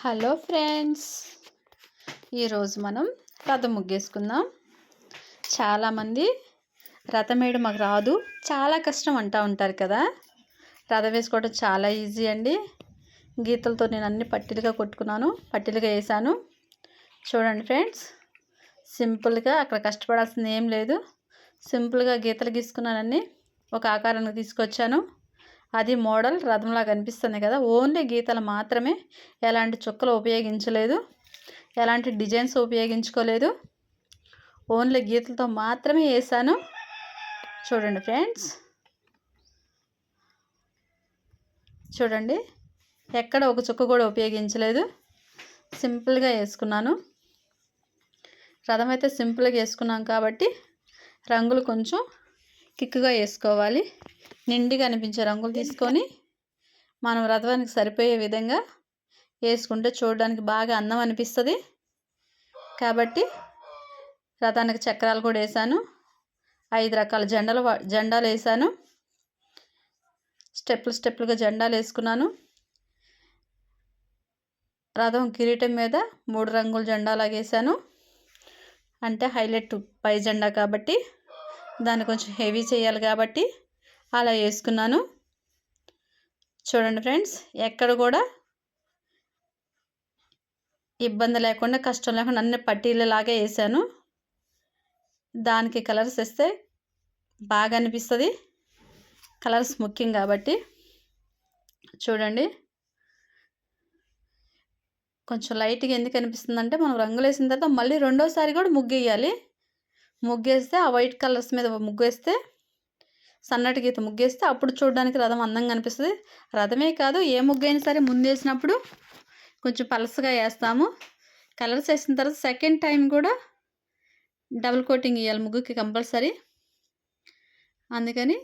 Hello friends, ఈరోజు మనం రథం ముగ్గేసుకుందాం. చాలామంది రథం వేయడం మాకు రాదు, చాలా కష్టం అంటూ ఉంటారు కదా. రథం వేసుకోవడం చాలా ఈజీ అండి. గీతలతో నేను అన్ని పట్టీలుగా కొట్టుకున్నాను, పట్టీలుగా వేసాను. చూడండి ఫ్రెండ్స్, సింపుల్గా అక్కడ కష్టపడాల్సింది ఏం లేదు. సింపుల్గా గీతలు గీసుకున్నానని ఒక ఆకారానికి తీసుకొచ్చాను. అది మోడల్ రథంలా కనిపిస్తుంది కదా. ఓన్లీ గీతలు మాత్రమే, ఎలాంటి చుక్కలు ఉపయోగించలేదు, ఎలాంటి డిజైన్స్ ఉపయోగించుకోలేదు. ఓన్లీ గీతలతో మాత్రమే వేసాను. చూడండి ఫ్రెండ్స్, చూడండి, ఎక్కడ ఒక చుక్క కూడా ఉపయోగించలేదు. సింపుల్గా వేసుకున్నాను. రథం అయితే సింపుల్గా వేసుకున్నాం కాబట్టి రంగులు కొంచెం కిక్గా వేసుకోవాలి. నిండుగా అనిపించే రంగులు తీసుకొని మనం రథానికి సరిపోయే విధంగా వేసుకుంటే చూడడానికి బాగా అందం అనిపిస్తుంది. కాబట్టి రథానికి చక్రాలు కూడా వేసాను. 5 రకాల జెండాలు వేసాను. స్టెప్పులుగా జెండాలు వేసుకున్నాను. రథం కిరీటం మీద 3 రంగుల జెండాలాగా వేసాను. అంటే హైలైట్ పై జెండా కాబట్టి దాన్ని కొంచెం హెవీ చేయాలి కాబట్టి అలా వేసుకున్నాను. చూడండి ఫ్రెండ్స్, ఎక్కడ కూడా ఇబ్బంది లేకుండా, కష్టం లేకుండా అన్ని పట్టీలలాగే వేసాను. దానికి కలర్స్ వేస్తే బాగా అనిపిస్తుంది. కలర్స్ ముఖ్యం కాబట్టి చూడండి. కొంచెం లైట్గా ఎందుకు అనిపిస్తుంది అంటే, మనం రంగులు వేసిన తర్వాత మళ్ళీ రెండోసారి కూడా ముగ్గేయాలి. ముగ్గేస్తే ఆ వైట్ కలర్స్ మీద ముగ్గేస్తే, సన్నటి గీత ముగ్గేస్తే అప్పుడు చూడడానికి రథం అందంగా అనిపిస్తుంది. రథమే కాదు, ఏ ముగ్గైనా సరే ముందేసినప్పుడు కొంచెం పలసగా వేస్తాము. కలర్స్ వేసిన తర్వాత సెకండ్ టైం కూడా డబుల్ కోటింగ్ వేయాలి ముగ్గుకి కంపల్సరీ. అందుకని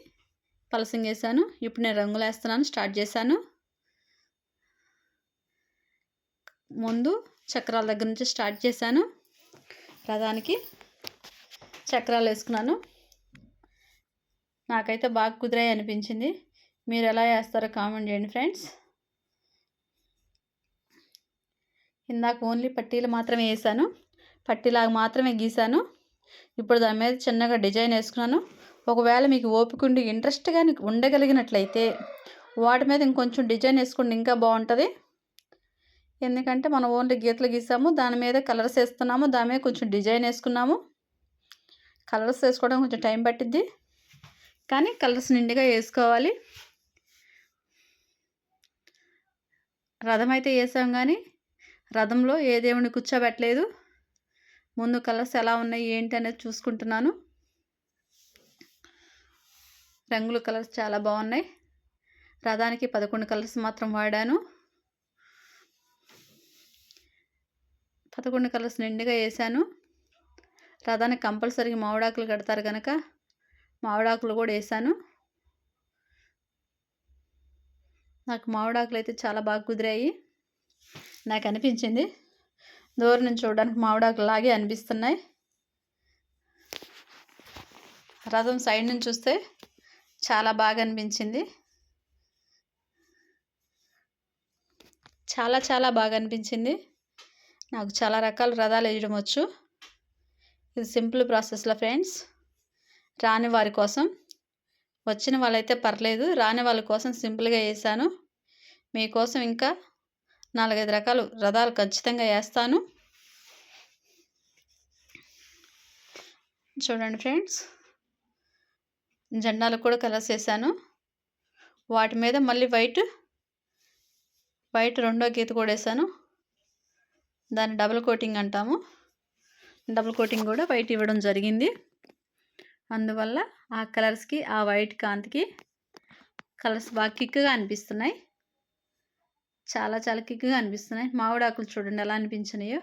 పలసంగా వేసాను. ఇప్పుడు నేను రంగులు వేస్తున్నాను, స్టార్ట్ చేశాను. ముందు చక్రాల దగ్గర నుంచి స్టార్ట్ చేశాను. రథానికి చక్రాలు వేసుకున్నాను. నాకైతే బాగా కుదిరాయి అనిపించింది. మీరు ఎలా వేస్తారో కామెంట్ చేయండి ఫ్రెండ్స్. ఇందాక ఓన్లీ పట్టీలు మాత్రమే వేసాను, పట్టీలాగా మాత్రమే గీసాను. ఇప్పుడు దాని మీద చిన్నగా డిజైన్ వేసుకున్నాను. ఒకవేళ మీకు ఓపిక ఉండి ఇంట్రెస్ట్గా ఉండగలిగినట్లయితే వాటి మీద ఇంకొంచెం డిజైన్ వేసుకుంటే ఇంకా బాగుంటుంది. ఎందుకంటే మనం ఓన్లీ గీతలు గీసాము, దాని మీద కలర్స్ వేస్తున్నాము, దాని మీద కొంచెం డిజైన్ వేసుకున్నాము. కలర్స్ వేసుకోవడం కొంచెం టైం పట్టిద్ది, కానీ కలర్స్ నిండుగా వేసుకోవాలి. రథం అయితే వేసాం, కానీ రథంలో ఏ దేవుని కూర్చోబెట్టలేదు. ముందు కలర్స్ ఎలా ఉన్నాయి ఏంటి అనేది చూసుకుంటున్నాను. రంగుల కలర్స్ చాలా బాగున్నాయి. రథానికి 11 కలర్స్ మాత్రం వాడాను. 11 కలర్స్ నిండుగా వేసాను. రథానికి కంపల్సరీగా మామిడాకులు కడతారు కనుక మామిడాకులు కూడా వేసాను. నాకు మామిడాకులు అయితే చాలా బాగా కుదిరాయి నాకు అనిపించింది. దూరం నుంచి చూడడానికి మామిడాకులు లాగే అనిపిస్తున్నాయి. రథం సైడ్ నుంచి చూస్తే చాలా బాగా అనిపించింది. చాలా బాగా అనిపించింది. నాకు చాలా రకాల రథాలు వేయడం వచ్చు. ఇది సింపుల్ ప్రాసెస్లో ఫ్రెండ్స్. రాని వారి కోసం, వచ్చిన వాళ్ళైతే పర్లేదు, రాని వాళ్ళ కోసం సింపుల్గా వేసాను. మీకోసం ఇంకా 4-5 రకాల రథాలు ఖచ్చితంగా వేస్తాను. చూడండి ఫ్రెండ్స్, జెండాలకు కూడా కలర్స్ వేసాను. వాటి మీద మళ్ళీ వైట్ రెండో గీత కూడా వేసాను. దాన్ని డబుల్ కోటింగ్ అంటాము. డబుల్ కోటింగ్ కూడా వైట్ ఇవ్వడం జరిగింది. అందువల్ల ఆ కలర్స్కి, ఆ వైట్ కాంతికి కలర్స్ బాగా కిక్గా అనిపిస్తున్నాయి. చాలా కిక్గా అనిపిస్తున్నాయి. మామిడాకులు చూడండి ఎలా అనిపించినాయో.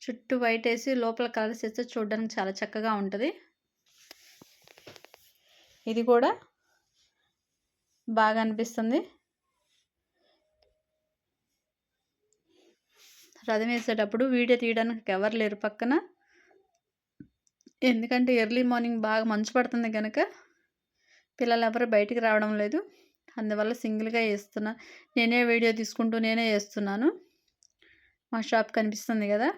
చుట్టూ వైట్ వేసి లోపల కలర్స్ వేస్తే చూడడానికి చాలా చక్కగా ఉంటుంది. ఇది కూడా బాగా అనిపిస్తుంది. రథం వేసేటప్పుడు వీడియో తీయడానికి ఎవరు లేరు పక్కన. ఎందుకంటే ఎర్లీ మార్నింగ్ బాగా మంచు పడుతుంది కనుక పిల్లలు ఎవరు బయటికి రావడం లేదు, అందువల్ల సింగిల్గా వేస్తున్నా. నేనే వీడియో తీసుకుంటూ నేనే వేస్తున్నాను. మా షాప్ కనిపిస్తుంది కదా,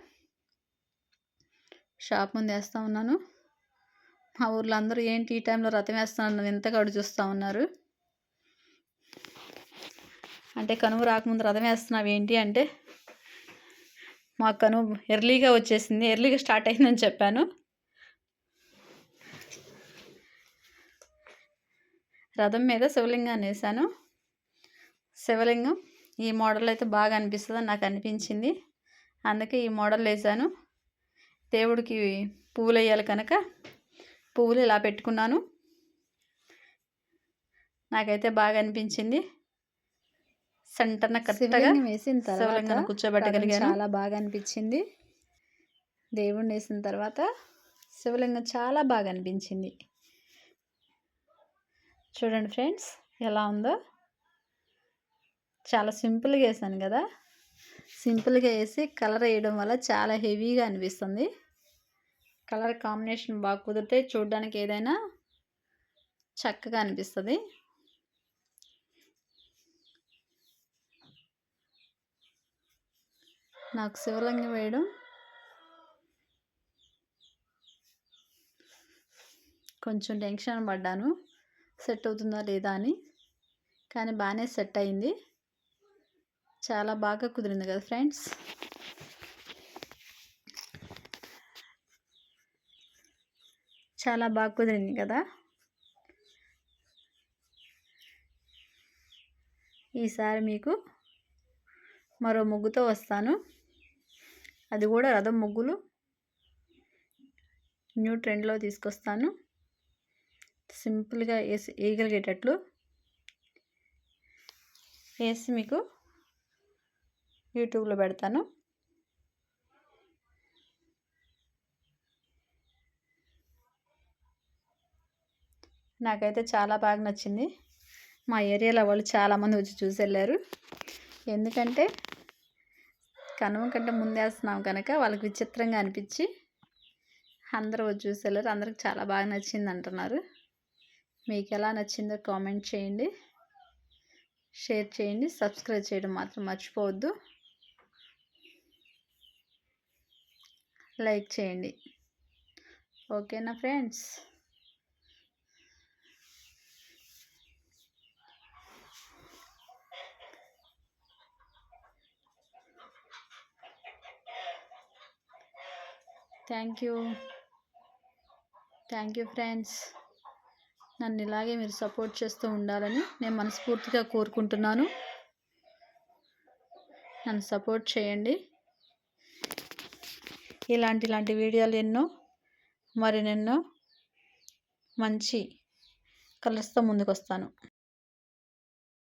షాప్ ముందు వేస్తూ ఉన్నాను. మా ఊర్లో అందరూ ఏంటి ఈ టైంలో రథం వేస్తున్నాను ఎంతగా అడు చూస్తూ ఉన్నారు. అంటే కనుమ రాకముందు రథం వేస్తున్నావు ఏంటి అంటే, మా కనుమ ఎర్లీగా వచ్చేసింది, ఎర్లీగా స్టార్ట్ అయిందని చెప్పాను. రథం మీద శివలింగాన్ని వేసాను. శివలింగం ఈ మోడల్ అయితే బాగా అనిపిస్తుందని నాకు అనిపించింది, అందుకే ఈ మోడల్ వేసాను. దేవుడికి పువ్వులు వేయాలి కనుక పువ్వులు ఇలా పెట్టుకున్నాను. నాకైతే బాగా అనిపించింది. సెంటర్న కరెక్ట్గా వేసిన తర్వాత కూర్చోబెట్టగలిగాను. చాలా బాగా అనిపించింది. దేవుడిని వేసిన తర్వాత శివలింగం చాలా బాగా అనిపించింది. చూడండి ఫ్రెండ్స్ ఎలా ఉందో. చాలా సింపుల్గా వేసాను కదా, సింపుల్గా వేసి కలర్ వేయడం వల్ల చాలా హెవీగా అనిపిస్తుంది. కలర్ కాంబినేషన్ బాగా కుదిరితే చూడడానికి ఏదైనా చక్కగా అనిపిస్తుంది. నాకు శివలింగం వేయడం కొంచెం టెన్షన్ పడ్డాను, సెట్ అవుతుందా లేదా అని, కానీ బాగానే సెట్ అయింది. చాలా బాగా కుదిరింది కదా ఫ్రెండ్స్. చాలా బాగా కుదిరింది కదా. ఈసారి మీకు మరో ముగ్గుతో వస్తాను, అది కూడా రథం ముగ్గులు న్యూ ట్రెండ్లో తీసుకొస్తాను. సింపుల్గా వేయగలిగేటట్లు వేసి మీకు యూట్యూబ్లో పెడతాను. నాకైతే చాలా బాగా నచ్చింది. మా ఏరియాలో వాళ్ళు చాలామంది వచ్చి చూసి వెళ్ళారు. ఎందుకంటే కనుమ కంటే ముందేస్తున్నాం కనుక వాళ్ళకి విచిత్రంగా అనిపించి అందరూ వచ్చి చూసి వెళ్ళారు. అందరికి చాలా బాగా నచ్చింది అంటున్నారు. మీకు ఎలా నచ్చిందో కామెంట్ చేయండి, షేర్ చేయండి, సబ్స్క్రైబ్ చేయడం మాత్రం మర్చిపోవద్దు. లైక్ చేయండి. ఓకేనా ఫ్రెండ్స్. Thank you friends. నన్ను ఇలాగే మీరు సపోర్ట్ చేస్తూ ఉండాలని నేను మనస్ఫూర్తిగా కోరుకుంటున్నాను. నన్ను సపోర్ట్ చేయండి. ఇలాంటి వీడియోలు ఎన్నో మరిన్నెన్నో మంచి కలర్స్తో ముందుకు వస్తాను.